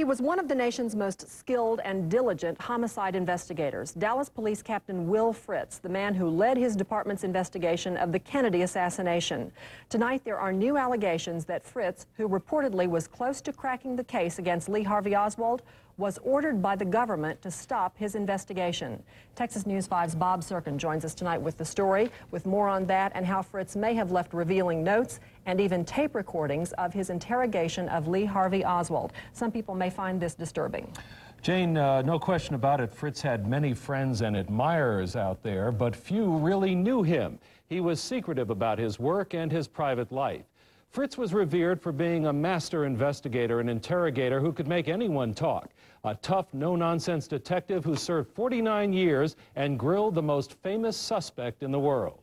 He was one of the nation's most skilled and diligent homicide investigators, Dallas Police Captain Will Fritz, the man who led his department's investigation of the Kennedy assassination. Tonight, there are new allegations that Fritz, who reportedly was close to cracking the case against Lee Harvey Oswald, was ordered by the government to stop his investigation. Texas News 5's Bob Serkin joins us tonight with the story, with more on that and how Fritz may have left revealing notes and even tape recordings of his interrogation of Lee Harvey Oswald. Some people may find this disturbing. Jane, no question about it, Fritz had many friends and admirers out there, but few really knew him. He was secretive about his work and his private life. Fritz was revered for being a master investigator and interrogator who could make anyone talk. A tough, no-nonsense detective who served 49 years and grilled the most famous suspect in the world.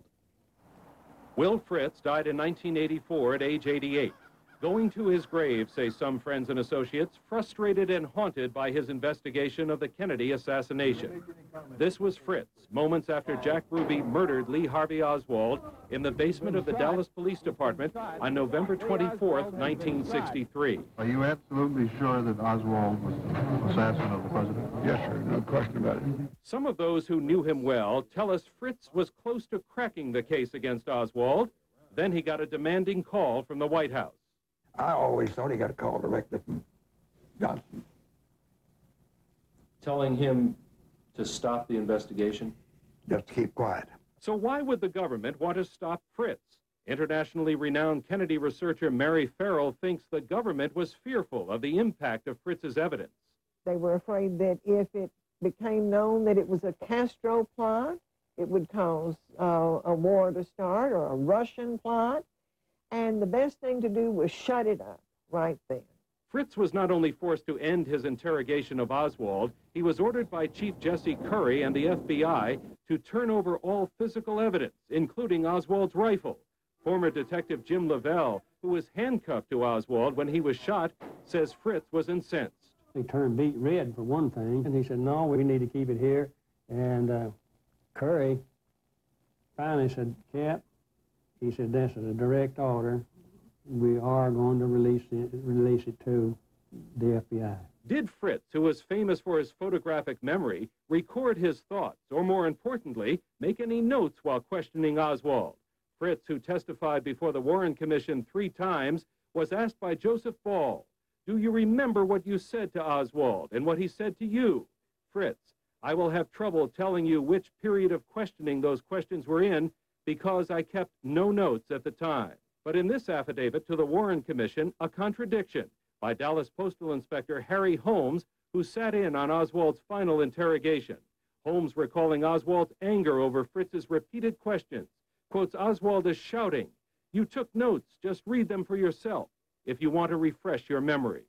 Will Fritz died in 1984 at age 88. Going to his grave, say some friends and associates, frustrated and haunted by his investigation of the Kennedy assassination. This was Fritz, moments after Jack Ruby murdered Lee Harvey Oswald in the basement of the Dallas Police Department on November 24th, 1963. Are you absolutely sure that Oswald was the assassin of the president? Yes, sir, no question about it. Some of those who knew him well tell us Fritz was close to cracking the case against Oswald. Then he got a demanding call from the White House. I always thought he got a call directly from Johnson. Telling him to stop the investigation? Just to keep quiet. So why would the government want to stop Fritz? Internationally renowned Kennedy researcher Mary Farrell thinks the government was fearful of the impact of Fritz's evidence. They were afraid that if it became known that it was a Castro plot, it would cause a war to start, or a Russian plot. And the best thing to do was shut it up right then. Fritz was not only forced to end his interrogation of Oswald, he was ordered by Chief Jesse Curry and the FBI to turn over all physical evidence, including Oswald's rifle. Former Detective Jim Lavelle, who was handcuffed to Oswald when he was shot, says Fritz was incensed. He turned beet red for one thing, and he said, no, we need to keep it here. And Curry finally said, Cap, he said, this is a direct order. We are going to release it to the FBI. Did Fritz, who was famous for his photographic memory, record his thoughts, or more importantly, make any notes while questioning Oswald? Fritz, who testified before the Warren Commission 3 times, was asked by Joseph Ball, do you remember what you said to Oswald and what he said to you? Fritz, I will have trouble telling you which period of questioning those questions were in, because I kept no notes at the time. But in this affidavit to the Warren Commission, a contradiction by Dallas Postal Inspector Harry Holmes, who sat in on Oswald's final interrogation. Holmes, recalling Oswald's anger over Fritz's repeated questions, quotes Oswald as shouting, "You took notes, just read them for yourself if you want to refresh your memory."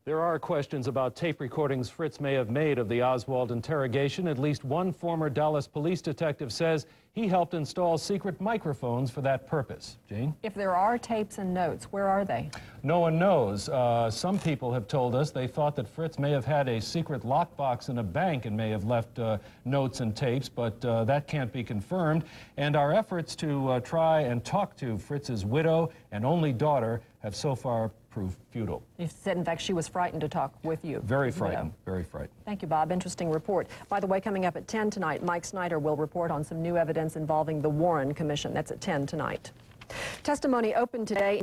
There are questions about tape recordings Fritz may have made of the Oswald interrogation. At least one former Dallas police detective says he helped install secret microphones for that purpose. Jane? If there are tapes and notes, where are they? No one knows. Some people have told us they thought that Fritz may have had a secret lockbox in a bank and may have left notes and tapes, but that can't be confirmed. And our efforts to try and talk to Fritz's widow and only daughter have so far proved futile. You said, in fact, she was frightened to talk with you. Very frightened, very frightened. Thank you, Bob. Interesting report. By the way, coming up at 10 tonight, Mike Snyder will report on some new evidence involving the Warren Commission. That's at 10 tonight. Testimony opened today.